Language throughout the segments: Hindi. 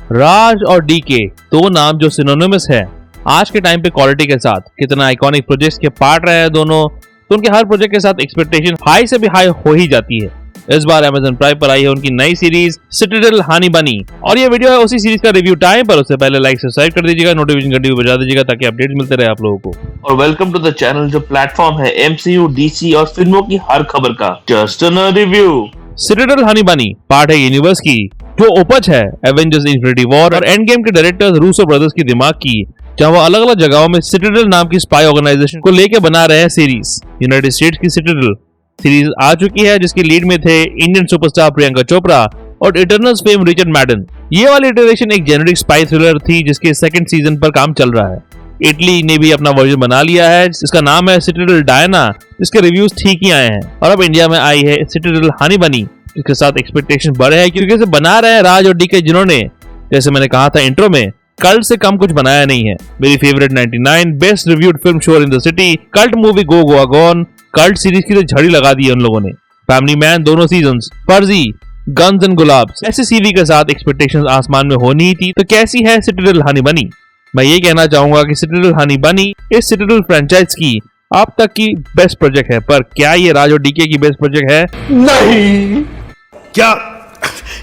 राज और डीके दो नाम जो सिनोनिमस है आज के टाइम पे क्वालिटी के साथ। कितना आइकॉनिक प्रोजेक्ट्स के पार्ट रहे हैं दोनों, तो उनके हर प्रोजेक्ट के साथ एक्सपेक्टेशन हाई से भी हाई हो ही जाती है। इस बार Amazon प्राइम पर आई है उनकी नई सीरीज सिटाडेल हनी बनी, और ये वीडियो है उसी सीरीज का रिव्यू टाइम पर। उससे पहले लाइक सब्सक्राइब कर दीजिएगा, नोटिफिकेशन घंटी भी बजा दीजिएगा ताकि अपडेट मिलते रहे आप लोगों को। और वेलकम टू द चैनल जो प्लेटफॉर्म है MCU, DC और फिल्मों की हर खबर का। Just a review. Citadel Honey बनी पार्ट है यूनिवर्स की जो उपज है एवेंजर्स इन्फिनिटी वॉर और एंड गेम के डायरेक्टर्स रूसो ब्रदर्स की दिमाग की, जहां वो अलग अलग जगहों में सिटाडेल नाम की स्पाई ऑर्गेनाइजेशन को लेके बना रहे हैं सीरीज। यूनाइटेड स्टेट्स की सिटाडेल सीरीज आ चुकी है जिसकी लीड में थे इंडियन सुपरस्टार प्रियंका चोपड़ा और इटर्नल्स फेम रिचर्ड मैडन। ये वाली इटरेशन एक जेनेरिक स्पाई थ्रिलर थी जिसके सेकंड सीजन पर काम चल रहा है। इटली ने भी अपना वर्जन बना लिया है जिसका नाम है सिटाडेल डायना, जिसके रिव्यूज ठीक ही आए हैं। और अब इंडिया में आई है सिटाडेल हनी बनी, जिसके साथ एक्सपेक्टेशन बढ़े हैं क्योंकि इसे बना रहे हैं राज और डीके, जिन्होंने जैसे मैंने कहा था इंट्रो में कल्ट से कम कुछ बनाया नहीं है। मेरी favourite 99 best reviewed film show in the city, cult movie go Goa gone, cult series की तो झड़ी लगा दी है उन लोगों ने। फैमिली मैन दोनों सीजन्स, फर्जी, गन्स एंड गुलाब्स, ऐसे सीवी के साथ एक्सपेक्टेशंस आसमान में होनी ही थी। तो कैसी है सिटाडेल हनी बनी? मैं ये कहना चाहूंगा कि सिटाडेल हनी बनी इस सिटाडेल फ्रेंचाइज की अब तक की बेस्ट प्रोजेक्ट है। पर क्या ये राज और डीके की बेस्ट प्रोजेक्ट है? नहीं। क्या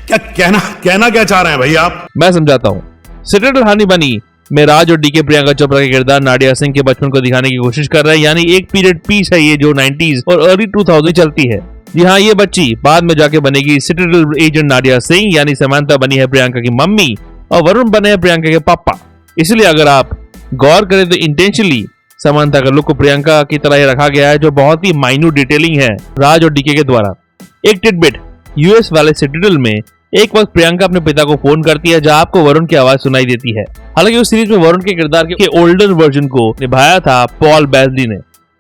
क्या कहना क्या चाह रहे हैं भाई आप? मैं समझाता हूँ। सिटाडेल हनी बनी में राज और डीके प्रियंका चोपड़ा के किरदार नाडिया सिंह के बचपन को दिखाने की कोशिश कर रहे हैं, यानी एक पीरियड पीस है ये जो 90s और अर्ली 2000 चलती है। जी हाँ, ये बच्ची बाद में जाके बनेगी सिटाडेल एजेंट नाडिया सिंह, यानी समांथा बनी है प्रियंका की मम्मी और वरुण बने हैं प्रियंका के पापा। इसलिए अगर आप गौर करें तो इंटेंशनली समांथा का लुक को प्रियंका की तरह ही रखा गया है, जो बहुत ही माइन्यूट डिटेलिंग है राज और डीके के द्वारा। एक टिडबिट, यूएस वाले सिटाडेल में एक वक्त प्रियंका अपने पिता को फोन करती है जहां आपको वरुण की आवाज सुनाई देती है। हालांकि उस सीरीज में वरुण के किरदार के ओल्डर वर्जन को निभाया था पॉल बेजली ने।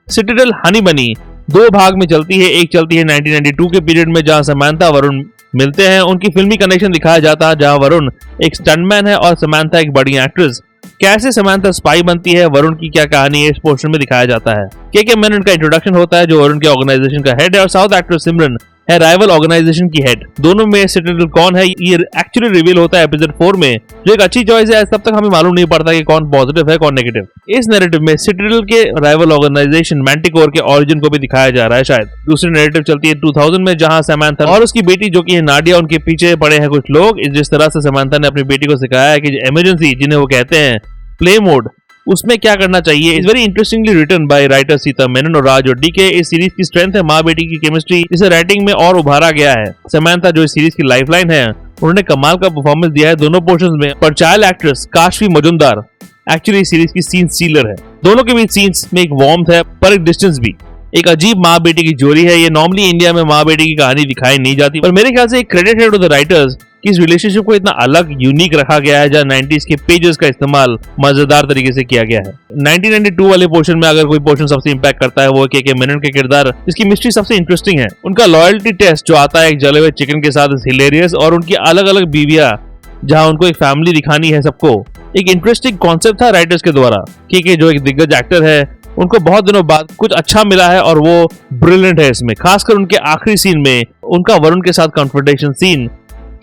सिटाडेल हनी बनी दो भाग में चलती है। एक चलती है 1992 के पीरियड में जहां समांथा वरुण मिलते हैं, उनकी फिल्मी कनेक्शन दिखाया जाता है जहां वरुण एक स्टंटमैन है और समांथा एक बड़ी एक्ट्रेस। कैसे समांथा स्पाई बनती है, वरुण की क्या कहानी है, इस पोर्शन में दिखाया जाता है। के मेनन का इंट्रोडक्शन होता है जो वरुण के ऑर्गेनाइजेशन का हेड है, और साउथ एक्ट्रेस सिमरन है राइवल ऑर्गेनाइजेशन की हेड। दोनों में सिटाडेल कौन है ये एक्चुअली रिवील होता है एपिसोड 4 में, जो एक अच्छी चॉइस है। तब तक हमें मालूम नहीं पड़ता कि कौन पॉजिटिव है कौन नेगेटिव। इस नैरेटिव में सिटाडेल के राइवल ऑर्गेनाइजेशन मैंटिकोर के ओरिजिन को भी दिखाया जा रहा है शायद। दूसरी नैरेटिव चलती है 2000 में जहां समांथा और उसकी बेटी जो कि है नाडिया, उनके पीछे पड़े हैं कुछ लोग। जिस तरह से समांथा ने अपनी बेटी को सिखाया है कि इमरजेंसी जिन्हें वो कहते हैं प्ले मोड, उसमें क्या करना चाहिए, is very interestingly written by writer Sita Menon और राज और डीके। इस सीरीज की स्ट्रेंथ है माँ बेटी की केमिस्ट्री, जिसे राइटिंग में और उभारा गया है। समांथा जो इस सीरीज की लाइफलाइन है, उन्होंने कमाल का परफॉर्मेंस दिया है दोनों पोर्शंस में। पर child actress Kashvi Majumdar actually series की सीन स्टीलर है। दोनों के बीच सीन्स में एक वार्मथ है पर एक डिस्टेंस भी। एक अजीब माँ बेटी की जोड़ी है। ये नॉर्मली इंडिया में माँ बेटी की कहानी दिखाई नहीं जाती, पर मेरे ख्याल से एक क्रेडिट है टू द राइटर्स कि इस रिलेशनशिप को इतना अलग यूनिक रखा गया है, जहां 90s के पेजेस का इस्तेमाल मजेदार तरीके से किया गया है। 1992 वाले पोर्शन में अगर कोई पोर्शन सबसे इंपैक्ट करता है वो के मेनन के किरदार, जिसकी मिस्ट्री सबसे इंटरेस्टिंग है। उनका लॉयल्टी टेस्ट जो आता है एक जले हुए चिकन के साथ हिलेरियस, और उनकी अलग अलग बीवियां जहां उनको एक फैमिली दिखानी है सबको, एक इंटरेस्टिंग कॉन्सेप्ट था राइटर्स के द्वारा। के जो एक दिग्गज एक्टर है, उनको बहुत दिनों बाद कुछ अच्छा मिला है और वो ब्रिलियंट है इसमें। खासकर उनके आखिरी सीन में उनका वरुण के साथ कन्फ्रंटेशन सीन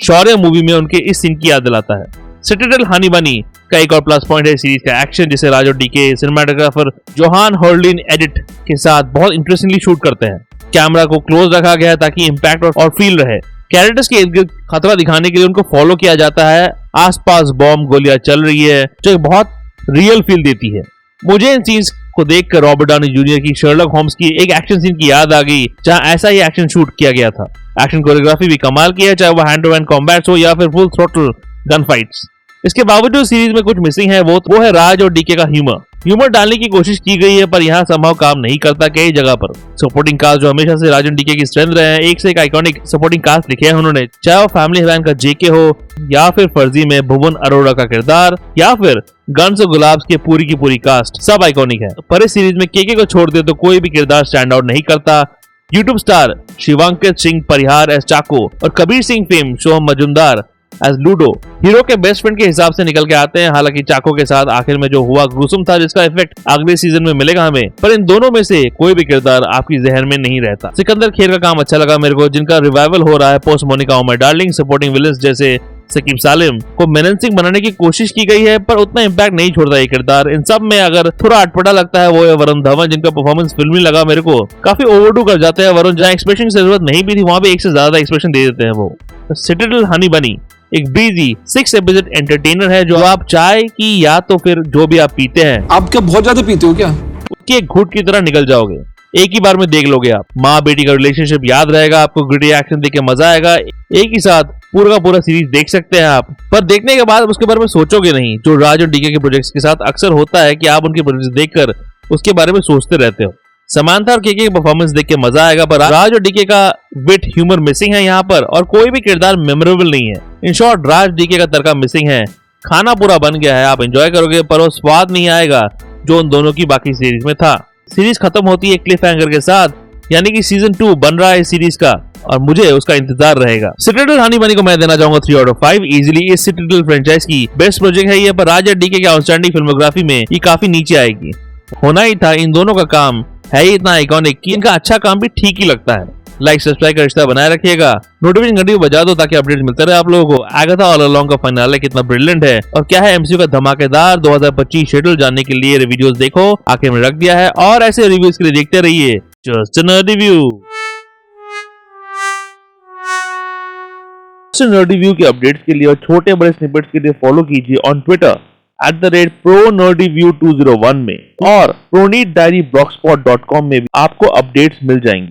शौर्य मूवी में उनके इस सीन की याद दिलाता है। सिटाडेल हनी बनी का एक और प्लस पॉइंट है सीरीज का एक्शन, जिसे राज और डीके सिनेमाटोग्राफर जोहान हर्लिन एडिट के साथ बहुत इंटरेस्टिंगली शूट करते हैं। कैमरा को क्लोज रखा गया है ताकि इम्पैक्ट और फील रहे। कैरेक्टर्स के इर्द गिर्द खतरा दिखाने के लिए उनको फॉलो किया जाता है। आसपास बॉम्ब गोलियां चल रही है जो एक बहुत रियल फील देती है। मुझे इन सीन्स को देखकर रॉबर्ट डाउनी जूनियर की शर्लक होम्स की एक एक्शन सीन की याद आ गई, जहां ऐसा ही एक्शन शूट किया गया था। एक्शन कोरियोग्राफी भी कमाल की है, चाहे वो हैंड टू हैंड कॉम्बैट्स हो या फिर फुल थ्रोटल गन फाइट्स। इसके बावजूद सीरीज में कुछ मिसिंग है, वो है राज और डीके का ह्यूमर डालने की कोशिश की गई है पर यहाँ संभव काम नहीं करता कई जगह पर। सपोर्टिंग कास्ट जो हमेशा से राज और डीके की स्ट्रेंथ रहे हैं, एक से एक आइकॉनिक सपोर्टिंग कास्ट लिखे हैं उन्होंने, चाहे वो फैमिली मैन का जेके हो या फिर फर्जी में भुवन अरोड़ा का किरदार या फिर गन्स और गुलाब्स के पूरी की पूरी कास्ट, सब आइकॉनिक है। पर इस सीरीज में के को छोड़ दे तो कोई भी किरदार स्टैंड आउट नहीं करता। YouTube star Shivankit Singh Parihar S चाको और कबीर सिंह फेम सोहम मजुमदार एज लूडो हीरो के बेस्ट फ्रेंड के हिसाब से निकल के आते हैं। हालांकि चाको के साथ आखिर में जो हुआ ग्रुसम था, जिसका इफेक्ट अगले सीजन में मिलेगा हमें, पर इन दोनों में से कोई भी किरदार आपकी जहन में नहीं रहता। सिकंदर खेर का काम अच्छा लगा मेरे को, जिनका रिवाइवल हो रहा है post Monica O My Darling. Supporting villains जैसे सकीब सालिम को मेनन बनाने की कोशिश की गई है, पर उतना इम्पैक्ट नहीं छोड़ता ये किरदार। इन सब में अगर थोड़ा अटपटा लगता है वो है वरुण धवन, जिनका परफॉर्मेंस फिल्मी लगा मेरे को। काफी ओवरडू कर जाते हैं वरुण, जहाँ एक्सप्रेशन की जरूरत नहीं भी थी वहाँ भी एक से ज्यादा एक्सप्रेशन दे देते हैं वो। सिटाडेल हनी बनी एक ब्रीजी 6 एपिसोड एंटरटेनर है, जो आप चाय की या तो फिर जो भी आप पीते हैं, आप क्या बहुत ज्यादा पीते हो क्या? उसकी एक घूंट की तरह निकल जाओगे, एक ही बार में देख लोगे आप। माँ बेटी का रिलेशनशिप याद रहेगा आपको, ग्रिटी एक्शन देख के मजा आएगा। एक ही साथ पूरा का पूरा सीरीज देख सकते हैं आप, पर देखने के बाद उसके बारे में सोचोगे नहीं, जो राज और डीके के प्रोजेक्ट्स के साथ अक्सर होता है कि आप उनके प्रोजेक्ट्स देखकर उसके बारे में सोचते रहते हो। समांथा और केके की परफॉर्मेंस देख के मजा आएगा, पर राज और डीके का विट ह्यूमर मिसिंग है यहाँ पर, और कोई भी किरदार मेमोरेबल नहीं है। इन शॉर्ट राज डीके का तड़का मिसिंग है। खाना पूरा बन गया है, आप एंजॉय करोगे, पर वो स्वाद नहीं आएगा जो उन दोनों की बाकी सीरीज में था। सीरीज खत्म होती है क्लिफ हैंगर के साथ, यानी कि सीजन 2 बन रहा है इस सीरीज का, और मुझे उसका इंतजार रहेगा। सिटाडेल हनी बनी को मैं देना चाहूंगा 3 आउट ऑफ 5। इजीली इस सिटाडेल फ्रेंचाइज की बेस्ट प्रोजेक्ट है ये, पर राज और डीके के आउटस्टैंडिंग फिल्मोग्राफी में ये काफी नीचे आएगी। होना ही था, इन दोनों का काम है ही इतना आइकॉनिक कि इनका अच्छा काम भी ठीक ही लगता है। लाइक सब्सक्राइब का रिश्ता बनाए रखिएगा, नोटिफिकेशन घंटी को बजा दो ताकि अपडेट मिलते रहे आप लोगों को। आगाथा ऑल अलोंग का फाइनल कितना ब्रिलियंट है, और क्या है एमसीयू का धमाकेदार 2025 शेड्यूल जानने के लिए वीडियोस देखो, आखिर में रख दिया है, और ऐसे रिव्यूज के लिए देखते रहिए just nerdy view. Nerdy view के अपडेट्स के लिए और छोटे बड़े स्निपेट्स के लिए फॉलो कीजिए ऑन ट्विटर @ProNerdyView201 में, और ProNeedDiaryBlogspot.com में भी आपको अपडेट्स मिल जाएंगे।